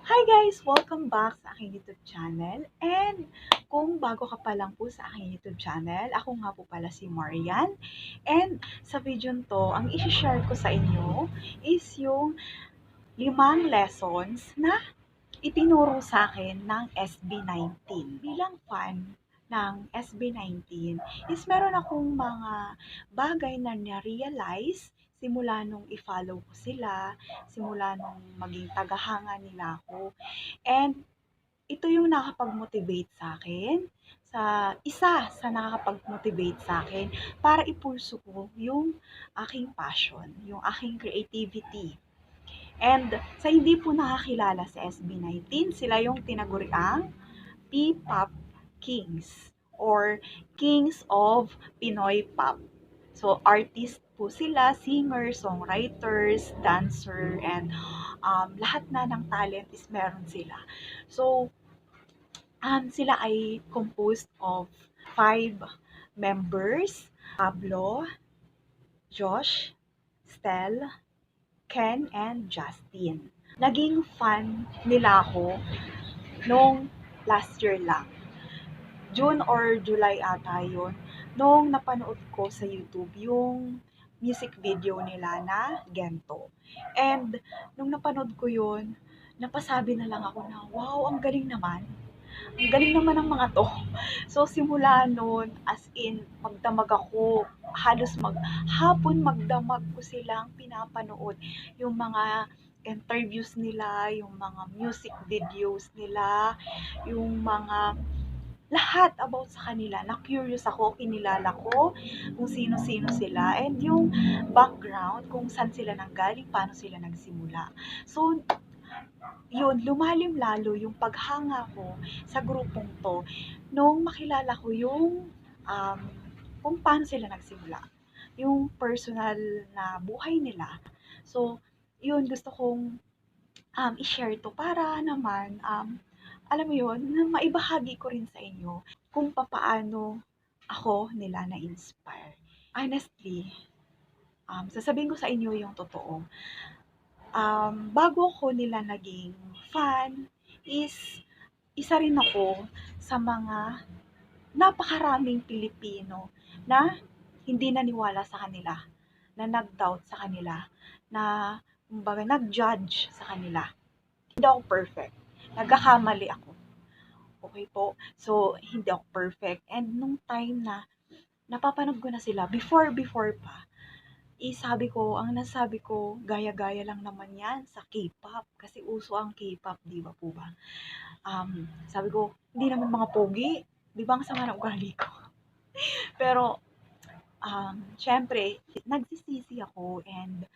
Hi guys! Welcome back sa aking YouTube channel. And kung bago ka pa lang po sa aking YouTube channel, ako nga po pala si Marian. And sa video to, ang isi-share ko sa inyo is yung 5 lessons na itinuro sa akin ng SB19. Bilang fan ng SB19 is meron akong mga bagay na na-realize simula nung i-follow ko sila, simula nung maging tagahanga nila ako. And ito yung nakakapag-motivate sa akin, isa sa nakakapag-motivate sa akin para ipulso ko yung aking passion, yung aking creativity. And sa hindi po nakakilala sa SB19, sila yung tinaguriang P-Pop Kings or Kings of Pinoy Pop. So, artist po sila, singers, songwriters, dancer, and lahat na ng talent is meron sila. So, sila ay composed of 5 members, Pablo, Josh, Stel, Ken, and Justin. Naging fan nila ako nung last year lang. June or July ata yun, nung napanood ko sa YouTube yung music video nila na Gento. And nung napanood ko yun, napasabi na lang ako na, wow, ang galing naman. Ang galing naman ng mga to. So, simula noon, as in, magdamag ako, halos hapon magdamag ko silang pinapanood. Yung mga interviews nila, yung mga music videos nila, yung mga lahat about sa kanila. Na-curious ako, kinilala ko kung sino-sino sila, and yung background, kung saan sila nanggaling, paano sila nagsimula. So, yun, lumalim lalo yung paghanga ko sa grupong to nung makilala ko yung um, kung paano sila nagsimula. Yung personal na buhay nila. So, yun, gusto kong i-share to para naman, alam mo yun, na maibahagi ko rin sa inyo kung papaano ako nila na-inspire. Honestly, sasabihin ko sa inyo yung totoo. Bago ko nila naging fan is isa rin ako sa mga napakaraming Pilipino na hindi naniwala sa kanila, na nag-doubt sa kanila, na kumbaga nag-judge sa kanila. Hindi ako perfect. Nagkakamali ako. Okay po? So, hindi ako perfect. And nung time na napapanood ko na sila, before pa, sabi ko, ang nasabi ko, gaya-gaya lang naman yan sa K-pop. Kasi uso ang K-pop, di ba po ba? Sabi ko, hindi naman mga pogi. Di ba ang sama ng ugali ko? Pero, syempre, nagsisisi ako and,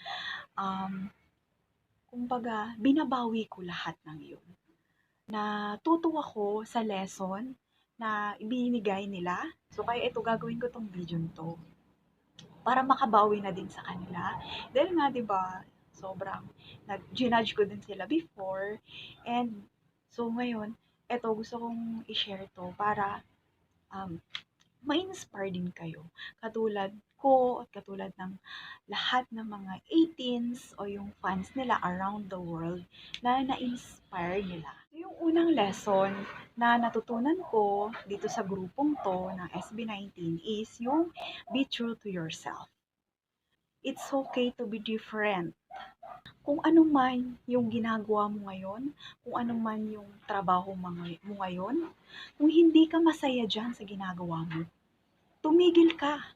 kumbaga, binabawi ko lahat ng yun. Natuto ako sa lesson na ibinigay nila. So, kaya ito, gagawin ko tong video to para makabawi na din sa kanila. Dahil nga, di ba, sobrang nag-ginudge ko din sila before. And, so ngayon, eto, gusto kong i-share to para um, ma-inspire din kayo. Katulad ko at katulad ng lahat ng mga 18s o yung fans nila around the world na na-inspire nila. Yung unang lesson na natutunan ko dito sa grupong to ng SB19 is yung be true to yourself. It's okay to be different. Kung ano man yung ginagawa mo ngayon, kung ano man yung trabaho mo ngayon, kung hindi ka masaya dyan sa ginagawa mo, tumigil ka.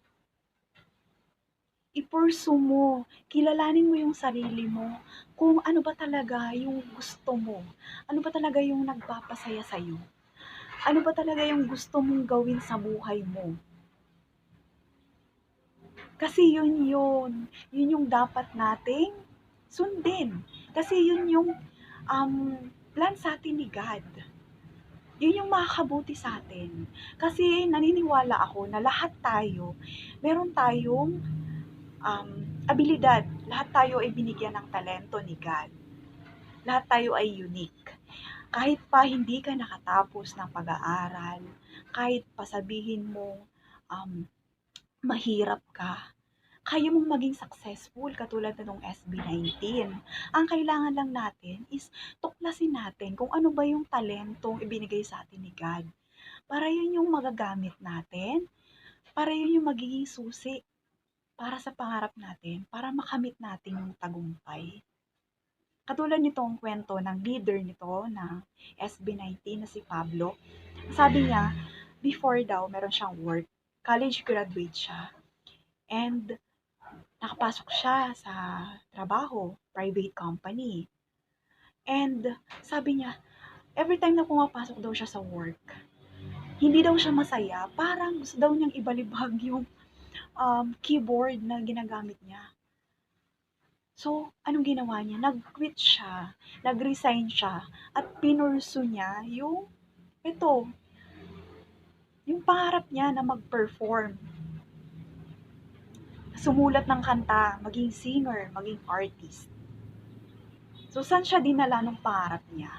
I-pursue mo, kilalanin mo yung sarili mo, kung ano ba talaga yung gusto mo, ano ba talaga yung nagpapasaya sa'yo, ano ba talaga yung gusto mong gawin sa buhay mo. Kasi yun yung dapat nating sundin. Kasi yun yung plan sa atin ni God. Yun yung makakabuti sa atin. Kasi naniniwala ako na lahat tayo, meron tayong abilidad. Lahat tayo ay binigyan ng talento ni God. Lahat tayo ay unique. Kahit pa hindi ka nakatapos ng pag-aaral, kahit pa sabihin mo mahirap ka, kaya mong maging successful katulad na nung SB19. Ang kailangan lang natin is tuklasin natin kung ano ba yung talentong ibinigay sa atin ni God. Para yun yung magagamit natin, para yun yung magiging susi para sa pangarap natin, para makamit natin yung tagumpay. Katulad nitong kwento ng leader nito na SB19 na si Pablo. Sabi niya, before daw meron siyang work, college graduate siya. And nakapasok siya sa trabaho, private company. And sabi niya, every time na pumapasok daw siya sa work, hindi daw siya masaya. Parang gusto daw niyang ibalibag yung keyboard na ginagamit niya. So, anong ginawa niya? Nag-quit siya, nag-resign siya, at pinursu niya ito, yung pangarap niya na mag-perform. Sumulat ng kanta, maging singer, maging artist. So, saan siya dinala ng pangarap niya?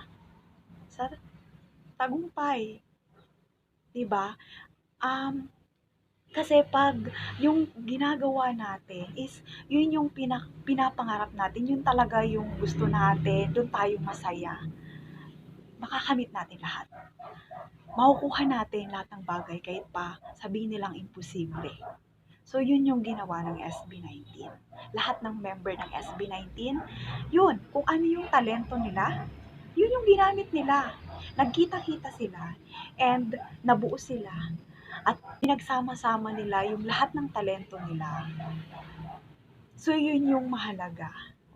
Sa tagumpay. Diba? Kasi pag yung ginagawa natin is yun yung pinapangarap natin, yun talaga yung gusto natin, doon tayo masaya. Makakamit natin lahat. Makukuha natin lahat ng bagay kahit pa sabihin nilang imposible. So, yun yung ginawa ng SB19. Lahat ng member ng SB19, yun, kung ano yung talento nila, yun yung ginamit nila. Nagkita-kita sila and nabuo sila at pinagsama-sama nila yung lahat ng talento nila. So, yun yung mahalaga.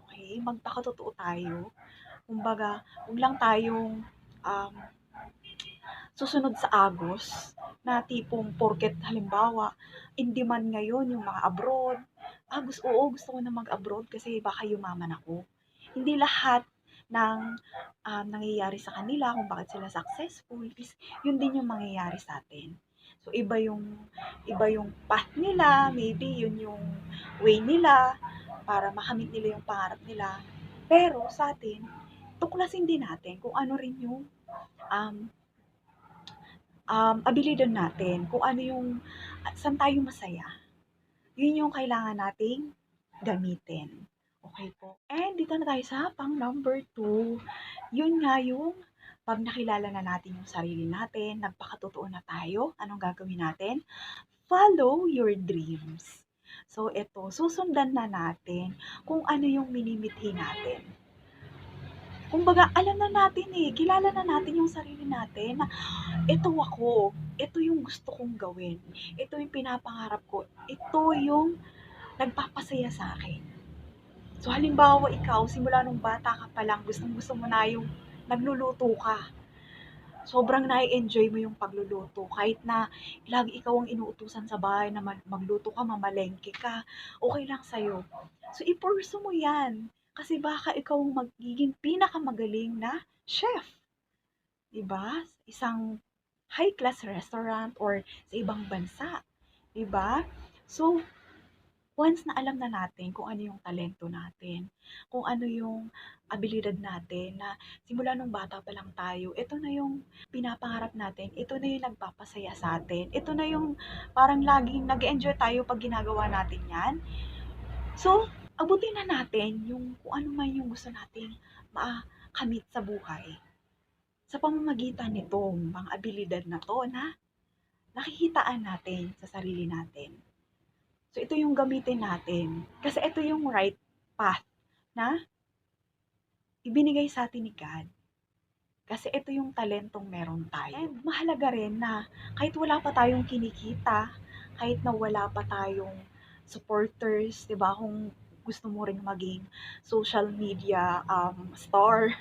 Okay? Magpakatotoo tayo. Kumbaga, huwag lang tayong um, susunod sa agos na tipong porket halimbawa, in demand ngayon yung mga abroad. Gusto ko na mag-abroad kasi baka yumaman ako. Hindi lahat ng nangyayari sa kanila kung bakit sila successful is yun din yung mangyayari sa atin. So iba yung path nila, maybe yun yung way nila para makamit nila yung pangarap nila. Pero sa atin, tuklasin din natin kung ano rin yung um, abilidad natin, kung ano yung saan tayo masaya. Yun yung kailangan nating gamitin. Okay po. And dito na tayo sa pang number 2. Yun nga yung pag nakilala na natin yung sarili natin, nagpakatotoo na tayo, anong gagawin natin? Follow your dreams. So, ito, susundan na natin kung ano yung minimithi natin. Kumbaga, alam na natin kilala na natin yung sarili natin na ito ako, ito yung gusto kong gawin, ito yung pinapangarap ko, ito yung nagpapasaya sa akin. So halimbawa ikaw, simula nung bata ka pa lang, gustong-gusto mo na yung nagluluto ka. Sobrang nai-enjoy mo yung pagluluto. Kahit na lagi ikaw ang inuutusan sa bahay na magluto ka, mamalengke ka, okay lang sa'yo. So i-pursue mo yan. Kasi baka ikaw ang magiging pinakamagaling na chef. Diba? Isang high-class restaurant or sa ibang bansa. Diba? So, once na alam na natin kung ano yung talento natin, kung ano yung abilidad natin na simula nung bata pa lang tayo, ito na yung pinapangarap natin, ito na yung nagpapasaya sa atin, ito na yung parang laging nag-enjoy tayo pag ginagawa natin yan. So, abutin na natin yung kung ano man yung gusto nating makamit sa buhay sa pamamagitan nitong mga abilidad na to na nakikitaan natin sa sarili natin. So, ito yung gamitin natin. Kasi ito yung right path na ibinigay sa atin ni God. Kasi ito yung talentong meron tayo. And mahalaga rin na kahit wala pa tayong kinikita, kahit na wala pa tayong supporters, di ba, kung gusto mo ring maging social media star,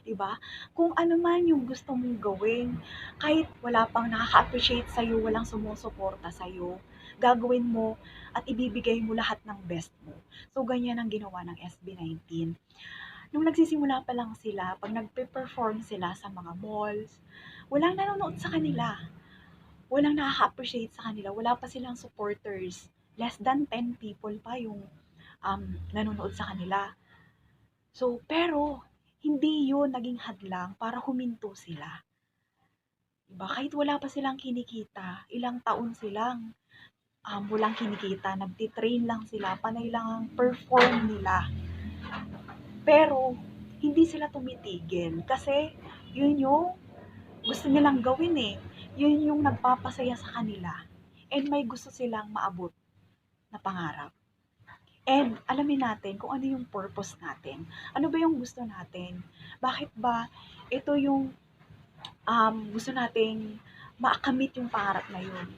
di ba? Kung ano man yung gusto mong gawin, kahit wala pang nakaka-appreciate sa'yo, walang sumusuporta sa'yo, gagawin mo at ibibigay mo lahat ng best mo. So, ganyan ang ginawa ng SB19. Nung nagsisimula pa lang sila, pag nagpe-perform sila sa mga malls, walang nanonood sa kanila. Walang nakaka-appreciate sa kanila. Wala pa silang supporters. Less than 10 people pa yung nanonood sa kanila. So, pero, hindi yun naging hadlang para huminto sila. Diba? Kahit wala pa silang kinikita, ilang taon silang walang kinikita, nagtitrain lang sila, panay lang ang perform nila. Pero, hindi sila tumitigil kasi yun yung gusto nilang gawin eh. Yun yung nagpapasaya sa kanila. And may gusto silang maabot na pangarap. And alamin natin kung ano yung purpose natin. Ano ba yung gusto natin? Bakit ba ito yung gusto nating maakamit yung pangarap na yun?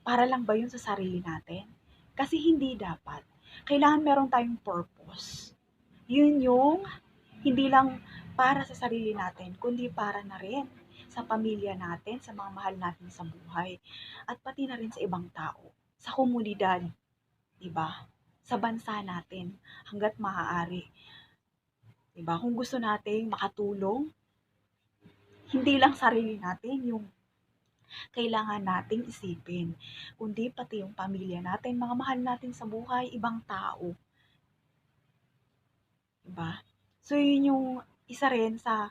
Para lang ba yun sa sarili natin? Kasi hindi dapat. Kailangan meron tayong purpose. Yun yung hindi lang para sa sarili natin, kundi para na rin sa pamilya natin, sa mga mahal natin sa buhay, at pati na rin sa ibang tao, sa komunidad, di ba? Sa bansa natin, hanggat maaari. Di ba? Kung gusto nating makatulong, hindi lang sarili natin yung kailangan nating isipin, kundi pati yung pamilya natin, mga mahal natin sa buhay, ibang tao. Diba? So, yun yung isa rin sa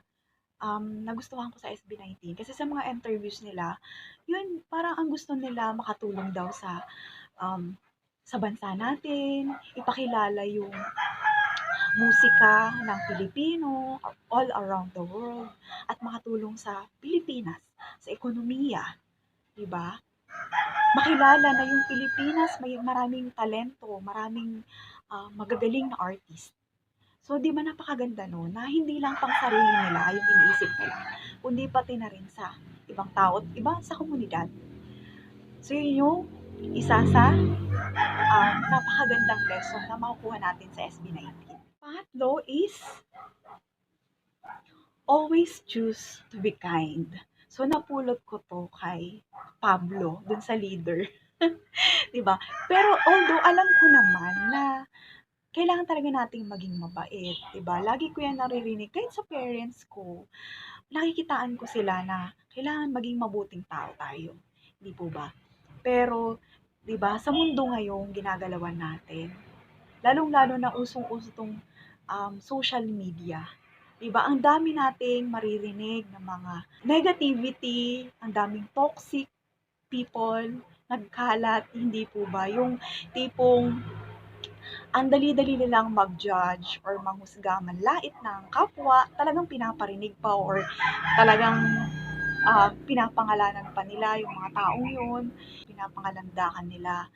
nagustuhan ko sa SB19. Kasi sa mga interviews nila, yun, parang ang gusto nila makatulong daw um, sa bansa natin, ipakilala yung musika ng Pilipino all around the world, at makatulong sa Pilipinas, sa ekonomiya, di ba? Makilala na yung Pilipinas, may maraming talento, maraming magagaling na artist. So, di ba napakaganda no, na hindi lang pang sarili nila yung iniisip nila, kundi pati na rin sa ibang tao at iba sa komunidad. So, yun yung isa sa napakagandang lesson na makukuha natin sa SB19. Pangatlo is always choose to be kind. So, napulot ko to kay Pablo, dun sa leader. Diba? Pero although alam ko naman na kailangan talaga nating maging mabait, 'di ba? Lagi ko 'yan naririnig kahit sa parents ko. Nakikitaan ko sila na kailangan maging mabuting tao tayo, 'di po ba? Pero 'di ba, sa mundo ngayon ginagalawan natin, lalong-lalo na usong-uso 'tong social media. 'Di ba? Ang dami nating maririnig ng mga negativity, ang daming toxic people nagkalat, hindi po ba? Yung tipong ang dali-dali nilang mag-judge or manghusga, manlait ng kapwa, talagang pinaparinig pa or talagang pinapangalanan pa nila yung mga taong yun, pinapangalandakan nila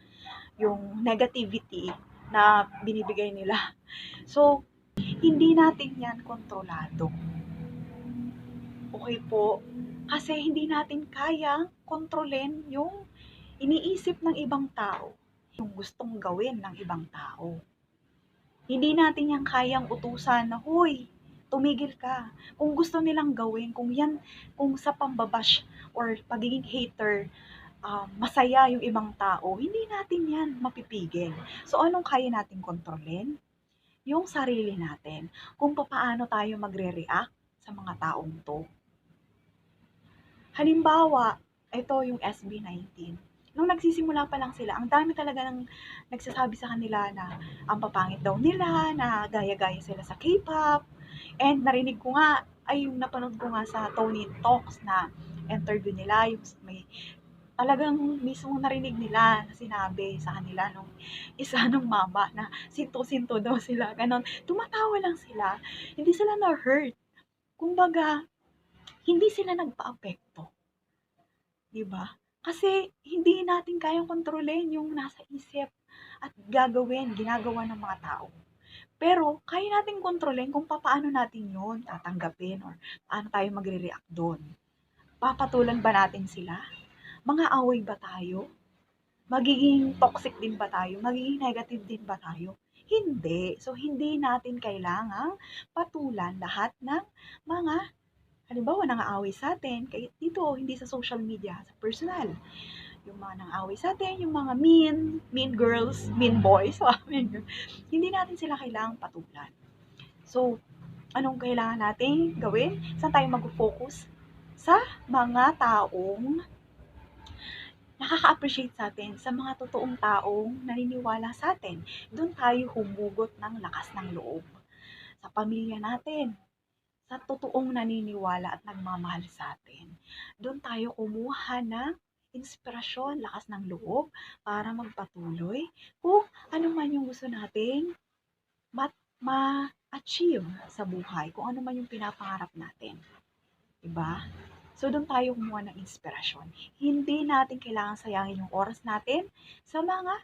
yung negativity na binibigay nila. So, hindi natin yan kontrolado. Okay po? Kasi hindi natin kayang kontrolin yung iniisip ng ibang tao, yung gustong gawin ng ibang tao. Hindi natin yan kayang utusan na, "Hoy, tumigil ka." Kung gusto nilang gawin, kung sa pambabash or pagiging hater, masaya yung ibang tao, hindi natin yan mapipigil. So, anong kaya nating kontrolin? Yung sarili natin. Kung paano tayo magre-react sa mga taong to. Halimbawa, ito yung SB19. Nung nagsisimula pa lang sila, ang dami talaga ng nagsasabi sa kanila na ang papangit daw nila, na gaya-gaya sila sa K-pop. And narinig ko nga, ay yung napanood ko nga sa Tony Talks na interview nila, yung may talagang mismo narinig nila na sinabi sa kanila nung isa nung mama na sinto-sinto daw sila, ganon. Tumatawa lang sila, hindi sila na-hurt. Kumbaga, hindi sila nagpa-apekto. 'Di ba? Kasi hindi natin kayang kontrolin yung nasa isip at ginagawa ng mga tao. Pero kaya nating kontrolin kung paano natin 'yon tatanggapin or paano tayo magre-react do'n. Papatulan ba natin sila? Mga away ba tayo? Magiging toxic din ba tayo? Magiging negative din ba tayo? Hindi. So, hindi natin kailangang patulan lahat ng mga halimbawa nang-aaway sa'tin, kahit dito hindi sa social media, sa personal. Yung mga nang-aaway sa'tin, yung mga mean girls, mean boys, mean girls, hindi natin sila kailangang patulan. So, anong kailangan nating gawin? Saan tayo mag-focus? Sa mga taong nakaka-appreciate sa'tin, sa mga totoong taong naniniwala sa'tin. Do'n tayo humugot ng lakas ng loob. Sa pamilya natin, sa totoong naniniwala at nagmamahal sa atin. Doon tayo kumuha ng inspirasyon, lakas ng loob para magpatuloy kung ano man yung gusto nating ma-achieve sa buhay, kung ano man yung pinapangarap natin. Diba? So, doon tayo kumuha ng inspirasyon. Hindi natin kailangan sayangin yung oras natin sa mga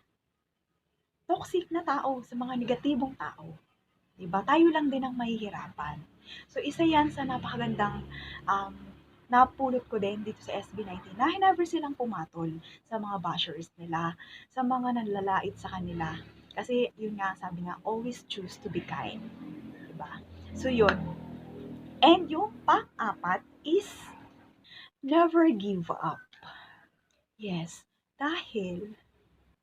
toxic na tao, sa mga negatibong tao. Diba? Tayo lang din ang mahihirapan. So, isa yan sa napakagandang um, napulot ko din dito sa SB19 na never silang pumatol sa mga bashers nila, sa mga nanlalait sa kanila. Kasi yun nga, sabi nga, always choose to be kind. Diba? So, yun. And yung pang-apat is never give up. Yes, dahil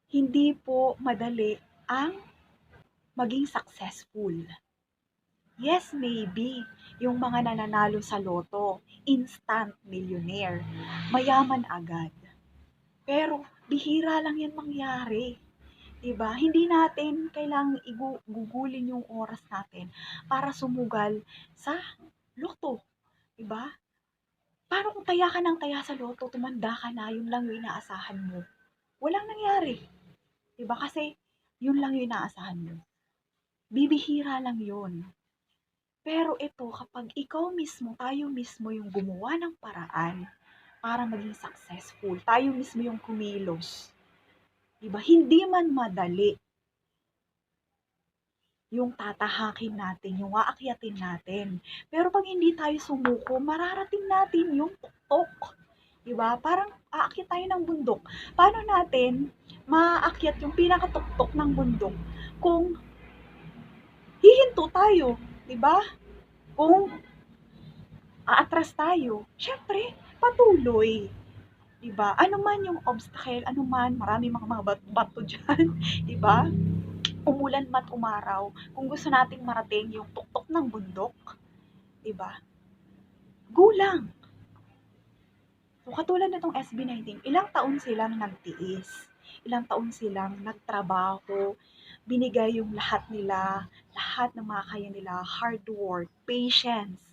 hindi po madali ang maging successful. Yes, maybe, yung mga nananalo sa loto, instant millionaire, mayaman agad. Pero bihira lang yan mangyari. 'Di ba? Hindi natin kailangang gugulin yung oras natin para sumugal sa loto, 'di ba? Paano kung taya ka ng taya sa loto, tumanda ka na, yun lang yung inaasahan mo? Walang nangyari, 'di ba? Kasi yun lang yung inaasahan mo. Bibihira lang yun. Pero ito, kapag ikaw mismo, tayo mismo yung gumawa ng paraan para maging successful, tayo mismo yung kumilos, 'di ba? Hindi man madali yung tatahakin natin, yung aakyatin natin. Pero pag hindi tayo sumuko, mararating natin yung tuktok. 'Di ba? Parang aakyat tayo ng bundok. Paano natin maaakyat yung pinakatuktok ng bundok kung hihinto tayo, 'di ba? Kung aatras tayo, syempre patuloy, 'di ba? Ano man yung obstacle, ano man, marami mga bato diyan, 'di ba? Umulan man umaraw, kung gusto nating marating yung tuktok ng bundok, 'di ba? Go lang. So, katulad nitong SB19, ilang taon silang nagtiis, ilang taon silang nagtrabaho, binigay yung lahat nila, lahat ng mga kaya nila, hard work, patience,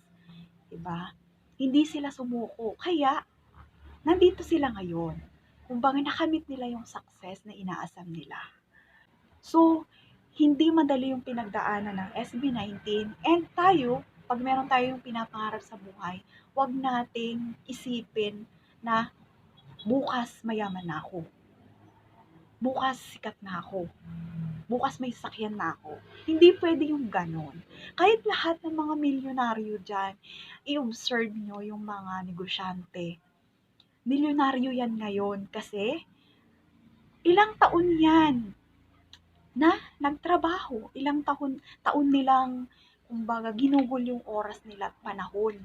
'di ba? Hindi sila sumuko. Kaya nandito sila ngayon. Kumbaga nakamit nila yung success na inaasam nila. So, hindi madali yung pinagdaanan ng SB19 and tayo, pag meron tayong pinapangarap sa buhay, wag nating isipin na bukas mayaman na ako. Bukas sikat na ako. Bukas may sasakyan na ako. Hindi pwede yung ganon. Kahit lahat ng mga milyonaryo dyan, i-observe nyo yung mga negosyante. Milyonaryo yan ngayon kasi ilang taon yan na nagtrabaho. Ilang taon nilang kumbaga ginugol yung oras nila at panahon,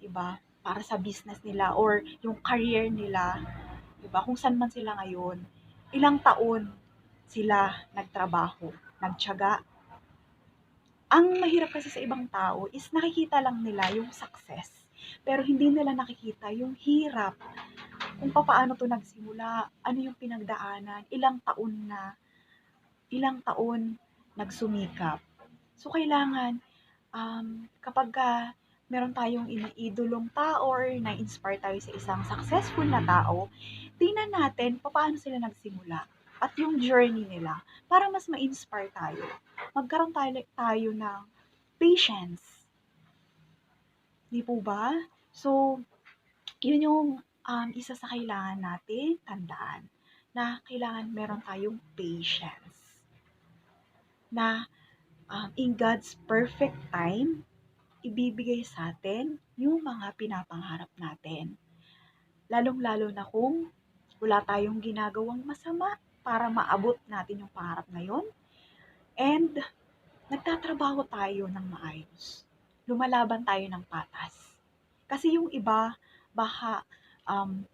'di ba? Para sa business nila or yung career nila, 'di ba? Kung saan man sila ngayon, ilang taon sila nagtrabaho, nagtiyaga. Ang mahirap kasi sa ibang tao is nakikita lang nila yung success, pero hindi nila nakikita yung hirap, kung paano to nagsimula, ano yung pinagdaanan, ilang taon nagsumikap. So, kailangan, kapag meron tayong iniidolong tao or na-inspire tayo sa isang successful na tao, tingnan natin paano sila nagsimula at yung journey nila para mas ma-inspire tayo. Magkaroon tayo ng patience. Di po ba? So, yun yung isa sa kailangan natin tandaan na kailangan meron tayong patience na in God's perfect time, ibibigay sa atin yung mga pinapangarap natin. Lalong-lalo na kung wala tayong ginagawang masama para maabot natin yung pangarap na yun. And nagtatrabaho tayo ng maayos. Lumalaban tayo ng patas. Kasi yung iba, baka um,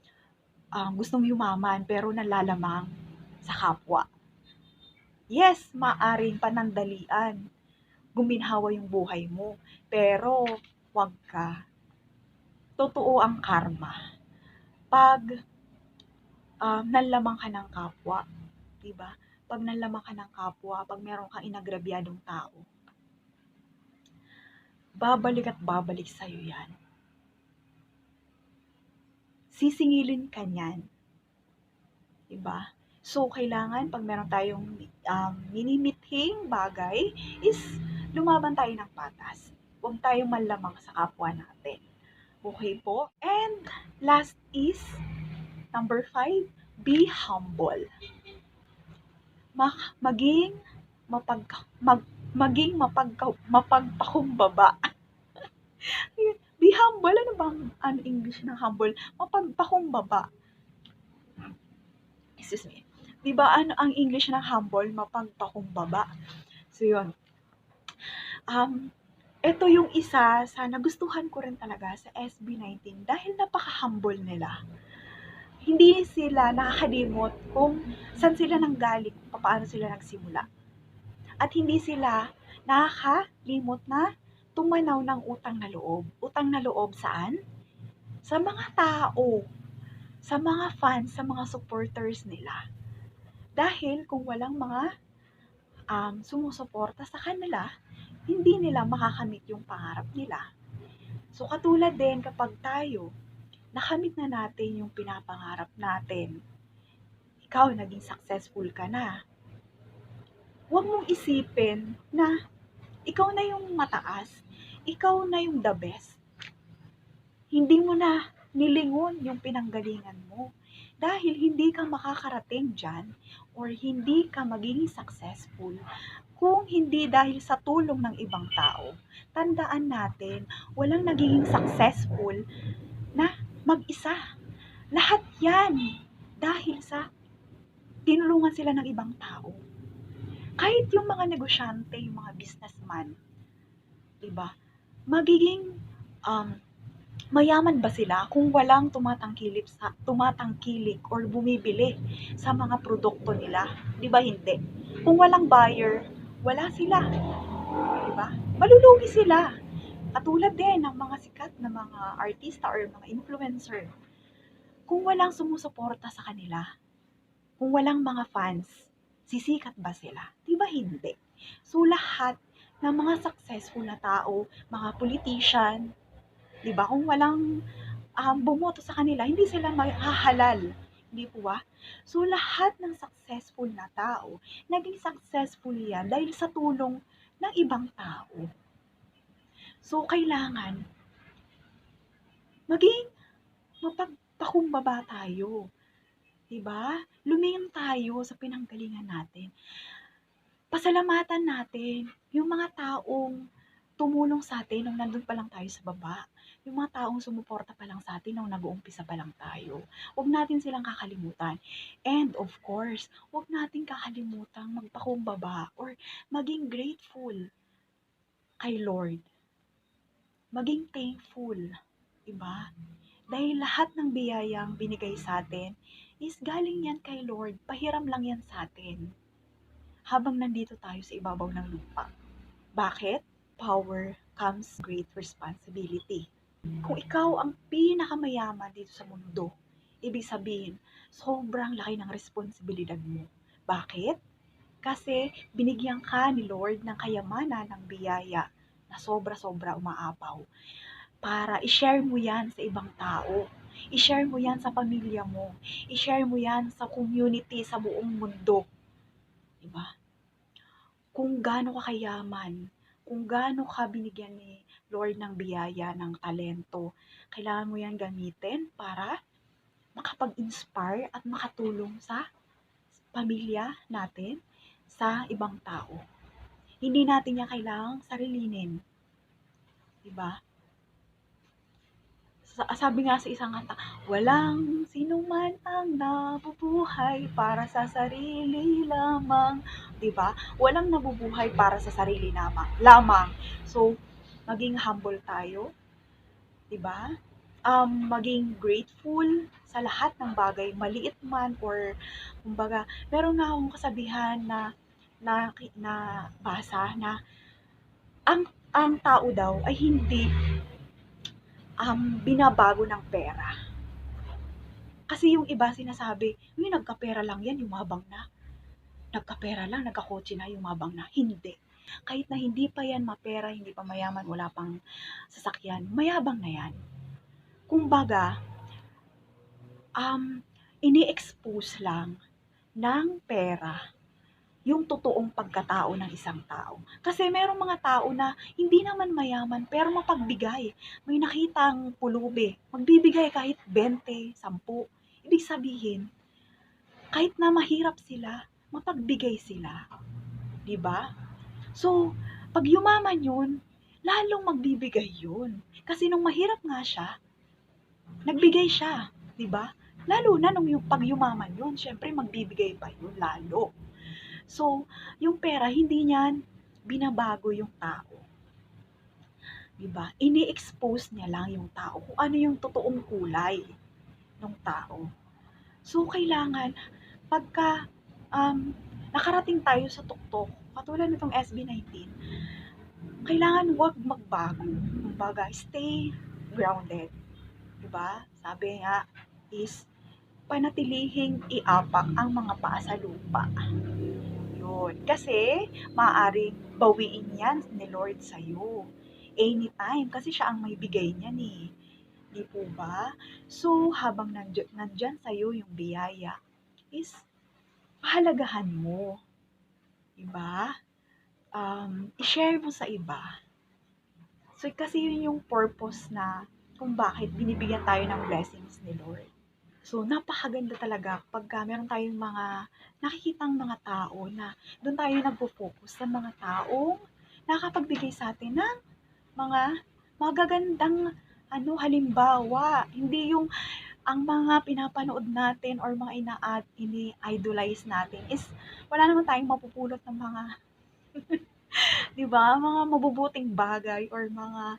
gustong yumaman pero nalalamang sa kapwa. Yes, maaring panandalian, guminhawa yung buhay mo. Pero, wag ka. Totoo ang karma. Pag nanlamang ka ng kapwa, diba? Pag nanlamang ka ng kapwa, pag meron kang inagrabyadong tao, babalik at babalik sa'yo yan. Sisingilin ka niyan. 'Di ba? So, kailangan 'pag meron tayong, minimithing bagay is lumaban tayo ng patas. Huwag tayong manlamang sa kapwa natin. Okey po? And last is number 5, be humble. Maging mapag mag maging mapagpakumbaba. Be humble, ano bang English ng humble? Mapagpakumbaba. Excuse me. 'Di ba ano ang English ng humble? Mapagpakumbaba. So, 'yun. Um, Ito yung isa sa nagustuhan ko rin talaga sa SB19 dahil napaka-humble nila. Hindi sila nakakalimot kung saan sila nanggaling, kung paano sila nagsimula. At hindi sila nakakalimot na tumanaw ng utang na loob. Utang na loob saan? Sa mga tao, sa mga fans, sa mga supporters nila. Dahil kung walang mga sumusuporta sa kanila, hindi nila makakamit yung pangarap nila. So katulad din kapag tayo, nakamit na natin yung pinapangarap natin, ikaw naging successful ka na, huwag mong isipin na ikaw na yung mataas, ikaw na yung the best. Hindi mo na nilingon yung pinanggalingan mo. Dahil hindi ka makakarating dyan or hindi ka magiging successful kung hindi dahil sa tulong ng ibang tao. Tandaan natin, walang nagiging successful na mag-isa. Lahat yan dahil sa tinulungan sila ng ibang tao. Kahit yung mga negosyante, yung mga businessman, 'di ba? Magiging um, mayaman ba sila kung walang tumatangkilik or bumibili sa mga produkto nila? 'Di ba hindi? Kung walang buyer, wala sila, 'di ba? Malulugi sila. Katulad din ng mga sikat na mga artista or mga influencer. Kung walang sumusuporta sa kanila, kung walang mga fans, sisikat ba sila? 'Di ba hindi? So lahat ng mga successful na tao, mga politician, 'di ba? Kung walang bumoto sa kanila, hindi sila mahahalal. Hindi po ba? So lahat ng successful na tao, naging successful yan dahil sa tulong ng ibang tao. So kailangan maging mapagpakumbaba tayo. 'Di ba? Lumingin tayo sa pinanggalingan natin. Pasalamatan natin yung mga taong tumulong sa atin nung nandun pa lang tayo sa baba. Yung mga taong sumuporta pa lang sa atin nung nag-uumpisa pa lang tayo. Huwag natin silang kakalimutan. And of course, huwag natin kakalimutan magpakumbaba or maging grateful kay Lord. Maging thankful. Diba? Dahil lahat ng biyayang binigay sa atin is galing yan kay Lord. Pahiram lang yan sa atin. Habang nandito tayo sa ibabaw ng lupa. Bakit? Power comes great responsibility. Kung ikaw ang pinakamayaman dito sa mundo, ibig sabihin, sobrang laki ng responsibilidad mo. Bakit? Kasi binigyan ka ni Lord ng kayamanan ng biyaya na sobra-sobra umaapaw para i-share mo yan sa ibang tao. I-share mo yan sa pamilya mo. I-share mo yan sa community, sa buong mundo. Diba? Kung gaano ka kayaman, kung gaano ka binigyan ni Lord ng biyaya, ng talento, kailangan mo yan gamitin para makapag-inspire at makatulong sa pamilya natin, sa ibang tao. Hindi natin yan kailangang sarilinin. Diba? Sabi nga sa isang kanta, walang sino man ang nabubuhay para sa sarili lamang. 'Di ba? Walang nabubuhay para sa sarili lamang. So, maging humble tayo, 'di ba? Maging grateful sa lahat ng bagay, maliit man or kumbaga, meron nga akong kasabihan na basa na ang tao daw ay hindi binabago ng pera. Kasi yung iba sinasabi, "Uy, nagkapera lang yan, yumabang na. Nagkapera lang, nagkakotse na, yumabang na." Hindi. Kahit na hindi pa yan mapera, hindi pa mayaman, wala pang sasakyan, mayabang na yan. Kumbaga, um, ini-expose lang ng pera yung totoong pagkatao ng isang tao. Kasi merong mga tao na hindi naman mayaman pero mapagbigay. May nakitang pulubi, magbibigay kahit 20, 10. Ibig sabihin, kahit na mahirap sila, mapagbigay sila. 'Di ba? So, pag yumaman yun, lalong magbibigay yun. Kasi nung mahirap nga siya, nagbigay siya. 'Di ba? Lalo na nung yung pag yumaman yun, syempre magbibigay pa yun lalo. So, yung pera, hindi niyan binabago yung tao. 'Di ba? Ini-expose niya lang yung tao kung ano yung totoong kulay ng tao. So, kailangan, pagka nakarating tayo sa tuktok, katulad nitong SB19, kailangan wag magbago. Kumbaga, stay grounded. 'Di ba? Sabi nga is, panatilihing iapak ang mga paa sa lupa. Yun. Kasi, maaaring bawiin yan ni Lord sa'yo. Anytime. Kasi siya ang may bigay niyan eh. Di po ba? So, habang nandyan sa'yo yung biyaya, is, pahalagahan mo. Diba? I-share mo sa iba. So, kasi yun yung purpose na kung bakit binibigyan tayo ng blessings ni Lord. So, napakaganda talaga pagka meron tayong mga nakikitang mga tao na doon tayo nagpo-focus sa mga taong nakakapagbigay sa atin ng mga magagandang halimbawa. Hindi yung ang mga pinapanood natin or mga ini-idolize natin is wala naman tayong mapupulot ng mga 'di ba, mga mabubuting bagay or mga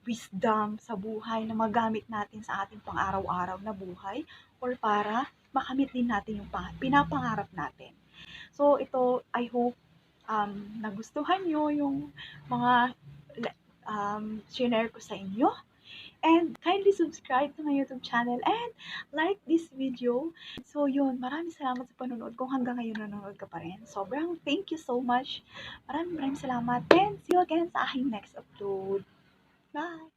wisdom sa buhay na magamit natin sa ating pang-araw-araw na buhay or para makamit din natin yung pinapangarap natin. So ito, I hope nagustuhan nyo yung mga shinare ko sa inyo. And kindly subscribe to my YouTube channel and like this video. So yun, maraming salamat sa panonood. Kung hanggang ngayon nanonood ka pa rin, sobrang thank you so much. Maraming salamat and see you again sa aking next upload. Bye!